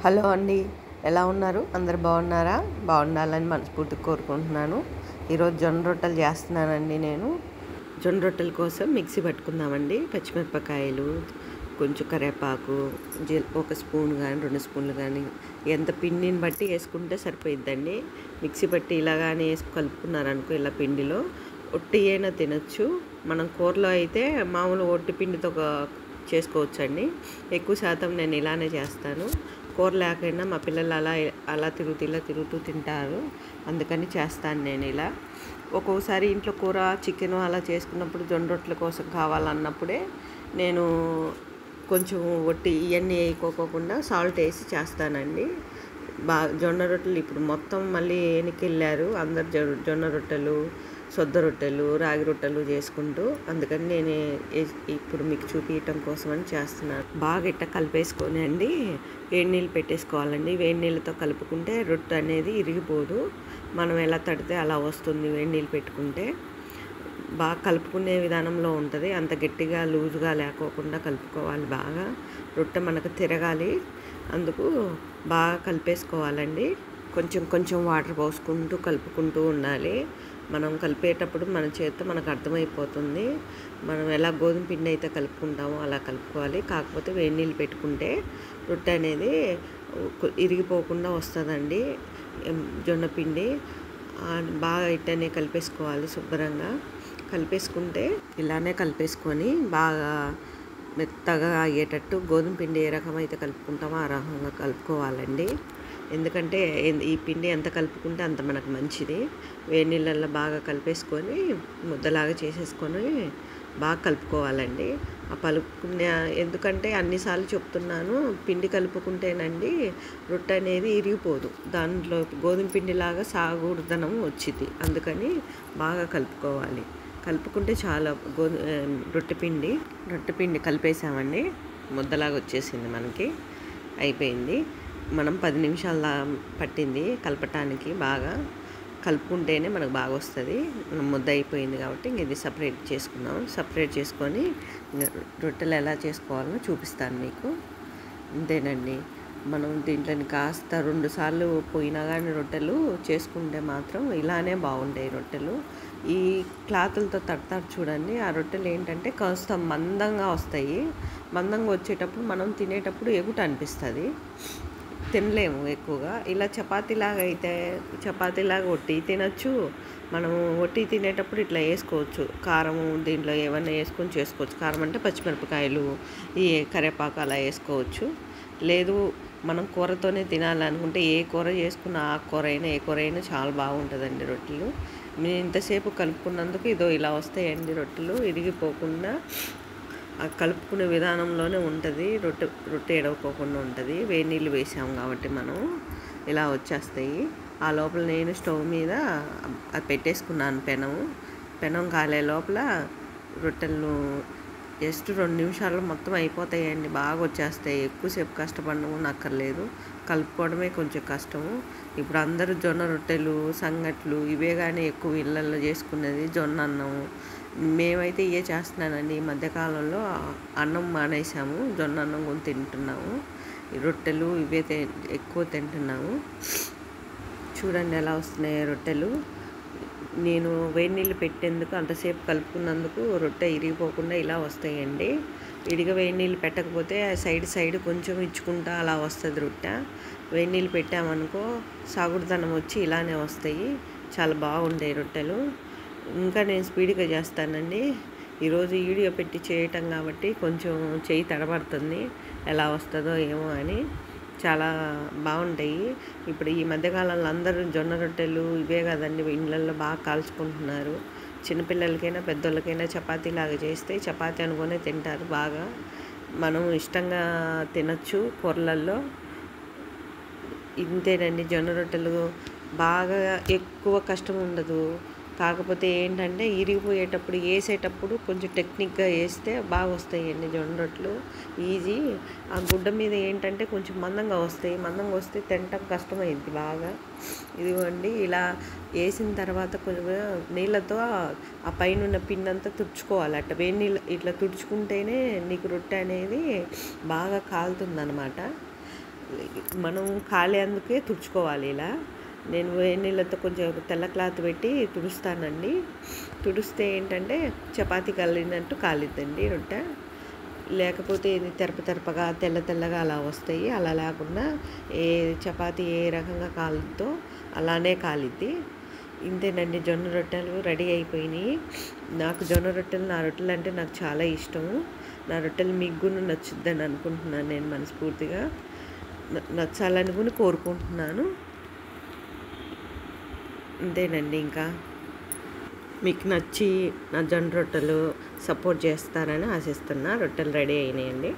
Hello అండి, ఎలా ఉన్నారు? అందరు బాగున్నారా? బాగుండాలని మనస్ఫూర్తిగా కోరుకుంటున్నాను. ఈరోజు జొన్న రొట్టెలు చేస్తున్నానండి. నేను జొన్న రొట్టెల కోసం మిక్సీ పట్టుకుందామండి. పచ్చిమిరపకాయలు, కొంచెం కరివేపాకు, ఒక స్పూన్ కానీ 2 స్పూన్లు కానీ ఎంత పిండిని బట్టి వేసుకుంటే సరిపోయిద్దండి. మిక్సీ పట్టి ఇలాగానే వేసి కలుపుకున్నారనుకో, ఇలా పిండిలో ఒట్టి అయినా తినచ్చు. మనం కూరలో అయితే మామూలు ఒట్టి పిండితో చేసుకోవచ్చండి. ఎక్కువ శాతం నేను ఇలానే చేస్తాను. కూర లేకపోయినా మా పిల్లలు అలా తిరుగుతూ తింటారు. అందుకని చేస్తాను నేను ఇలా. ఒక్కొక్కసారి ఇంట్లో కూర చికెన్ అలా చేసుకున్నప్పుడు జొన్న రొట్టెల కోసం కావాలన్నప్పుడే నేను కొంచెం ఒట్టి ఇవన్నీ వేయకోకుండా సాల్ట్ వేసి చేస్తానండి. జొన్న రొట్టెలు ఇప్పుడు మొత్తం మళ్ళీ వెనకెళ్ళారు అందరు. జొన్న రొట్టెలు, సొద్ద రొట్టెలు, రాగి రొట్టెలు చేసుకుంటూ. అందుకని నేను ఇప్పుడు మీకు చూపించటం కోసమని చేస్తున్నాను. బాగా ఇట్ట కలిపేసుకొని అండి వేడి నీళ్ళు పెట్టేసుకోవాలండి. వేడి నీళ్ళతో కలుపుకుంటే రొట్టె అనేది ఇరిగిపోదు. మనం ఎలా తడితే అలా వస్తుంది. వేడి నీళ్ళు పెట్టుకుంటే బాగా కలుపుకునే విధానంలో ఉంటుంది. అంత గట్టిగా లూజుగా లేకోకుండా కలుపుకోవాలి. బాగా రొట్టె మనకు తిరగాలి. అందుకు బాగా కలిపేసుకోవాలండి. కొంచెం కొంచెం వాటర్ పోసుకుంటూ కలుపుకుంటూ ఉండాలి. మనం కలిపేటప్పుడు మన చేతితో మనకు అర్థమైపోతుంది. మనం ఎలా గోధుమ పిండి అయితే కలుపుకుంటామో అలా కలుపుకోవాలి. కాకపోతే వేడి నీళ్ళు పెట్టుకుంటే రొట్టె అనేది ఇరిగిపోకుండా వస్తుందండి. జొన్న పిండి బాగా ఇట్టనే కలిపేసుకోవాలి. శుభ్రంగా కలిపేసుకుంటే ఇలానే కలిపేసుకొని బాగా మెత్తగా అయ్యేటట్టు గోధుమ పిండి ఏ రకమైతే కలుపుకుంటామో ఆ రకంగా కలుపుకోవాలండి. ఎందుకంటే ఈ పిండి ఎంత కలుపుకుంటే అంత మనకు మంచిది. వేడి నీళ్ళల్లో బాగా కలిపేసుకొని ముద్దలాగా చేసేసుకొని బాగా కలుపుకోవాలండి. ఎందుకంటే అన్నిసార్లు చెప్తున్నాను, పిండి కలుపుకుంటేనండి రొట్టె అనేది ఇరిగిపోదు. దాంట్లో గోధుమ పిండిలాగా సాగుడుదనం వచ్చింది. అందుకని బాగా కలుపుకోవాలి. కలుపుకుంటే చాలా రొట్టె పిండి కలిపేసామండి. ముద్దలాగా వచ్చేసింది. మనకి అయిపోయింది. మనం 10 నిమిషాల పట్టింది కలపటానికి. బాగా కలుపుకుంటేనే మనకు బాగా వస్తుంది. ముద్ద అయిపోయింది కాబట్టి ఇది సపరేట్ చేసుకుందాం. సపరేట్ చేసుకొని రొట్టెలు ఎలా చేసుకోవాలో చూపిస్తాను మీకు. అంతేనండి. మనం దీంట్లోని కాస్త 2 సార్లు పోయినా కానీ రొట్టెలు చేసుకుంటే మాత్రం ఇలానే బాగుంటాయి రొట్టెలు. ఈ క్లాతులతో తడతారు చూడండి. ఆ రొట్టెలు ఏంటంటే కాస్త మందంగా వస్తాయి. మందంగా వచ్చేటప్పుడు మనం తినేటప్పుడు ఎగుట అనిపిస్తుంది. తినలేము ఎక్కువగా. ఇలా చపాతీలాగా ఒట్టి తినచ్చు. మనం ఒట్టి తినేటప్పుడు ఇట్లా వేసుకోవచ్చు. కారం దీంట్లో ఏమన్నా వేసుకొని చేసుకోవచ్చు. కారం అంటే పచ్చిమిరపకాయలు, ఈ కరివేపాకు అలా వేసుకోవచ్చు. లేదు మనం కూరతోనే తినాలనుకుంటే ఏ కూర చేసుకున్న కూర అయినా ఏ కూర అయినా చాలా బాగుంటుందండి రొట్టెలు. నేను ఇంతసేపు కలుపుకున్నందుకు ఇలా వస్తాయండి రొట్టెలు. ఇరిగిపోకుండా కలుపుకునే విధానంలోనే ఉంటుంది. రొట్టె ఎడవకోకుండా ఉంటుంది. వేడి నీళ్ళు వేసాము కాబట్టి మనం ఇలా వచ్చేస్తాయి. ఆ లోపల నేను స్టవ్ మీద అది పెట్టేసుకున్నాను. పెనం కాలే లోపల రొట్టెలు జస్ట్ 2 నిమిషాల్లో మొత్తం అయిపోతాయండి. బాగా వచ్చేస్తాయి. ఎక్కువసేపు కష్టపడడం అక్కర్లేదు. కలుపుకోవడమే కొంచెం కష్టము. ఇప్పుడు అందరూ జొన్న రొట్టెలు, సంగట్లు ఇవే కానీ ఎక్కువ ఇళ్ళల్లో చేసుకునేది. జొన్న అన్నం మేమైతే ఇవే చేస్తున్నానండి. ఈ మధ్యకాలంలో అన్నం మానేసాము. జొన్న అన్నం కొని తింటున్నాము. రొట్టెలు ఇవే ఎక్కువ తింటున్నాము. చూడండి ఎలా వస్తున్నాయి రొట్టెలు. నేను వేడి నీళ్ళు పెట్టేందుకు అంతసేపు కలుపుకున్నందుకు రొట్టె ఇరిగిపోకుండా ఇలా వస్తాయండి. విడిగా వేడి నీళ్ళు పెట్టకపోతే సైడ్ కొంచెం ఇచ్చుకుంటా అలా వస్తుంది రొట్టె. వేడి నీళ్ళు పెట్టామనుకో సాగుడుదనం వచ్చి ఇలానే వస్తాయి. చాలా బాగుంటాయి రొట్టెలు. ఇంకా నేను స్పీడ్గా చేస్తానండి. ఈరోజు వీడియో పెట్టి చేయటం కాబట్టి కొంచెం చేయి తడబడుతుంది. ఎలా వస్తుందో ఏమో అని. చాలా బాగుంటాయి. ఇప్పుడు ఈ మధ్యకాలంలో అందరూ జొన్న రొట్టెలు ఇవే కదండి ఇళ్ళల్లో బాగా కాల్చుకుంటున్నారు. చిన్నపిల్లలకైనా పెద్దోళ్ళకైనా చపాతీలాగా చేస్తే చపాతీ అనుకునే తింటారు బాగా. మనం ఇష్టంగా తినచ్చు కూరలలో. ఇంతేనండి. జొన్న రొట్టెలు బాగా ఎక్కువ కష్టం ఉండదు. కాకపోతే ఏంటంటే ఇరిగిపోయేటప్పుడు వేసేటప్పుడు కొంచెం టెక్నిక్గా వేస్తే బాగా వస్తాయండి జొన్న రొట్టెలు. ఈజీ. ఆ గుడ్డ మీద ఏంటంటే కొంచెం మందంగా వస్తే తినటం కష్టమైంది బాగా. ఇదిగోండి ఇలా వేసిన తర్వాత కొంచెం నీళ్ళతో ఆ పైన ఉన్న పిండి అంతా తుడుచుకోవాలి. అట్ట వేడి నీళ్ళు ఇట్లా తుడుచుకుంటేనే నీకు రొట్టె అనేది బాగా కాలుతుంది అన్నమాట. మనం కాలేందుకే తుడుచుకోవాలి ఇలా. నేను వేడి నీళ్ళతో కొంచెం తెల్ల క్లాత్ పెట్టి తుడుస్తానండి. తుడిస్తే ఏంటంటే చపాతీ కాలినట్టు కాలిద్దండి రొట్టె. లేకపోతే ఇది తెరపగా తెల్లగా అలా వస్తాయి. అలా లేకుండా చపాతీ ఏ రకంగా కాలుద్దో అలానే కాలిద్ది. ఇంతేనండి, జొన్న రొట్టెలు రెడీ అయిపోయినాయి. నాకు జొన్న రొట్టెలు, నా రొట్టెలు అంటే నాకు చాలా ఇష్టము. నా రొట్టెలు మీకు కూడా నచ్చుద్దని అనుకుంటున్నాను. నేను మనస్ఫూర్తిగా నచ్చాలని కూడా కోరుకుంటున్నాను. అంతేనండి, ఇంకా మీకు నచ్చి నా జొన్న రొట్టెలు సపోర్ట్ చేస్తారని ఆశిస్తున్నా. రొట్టెలు రెడీ అయినాయండి.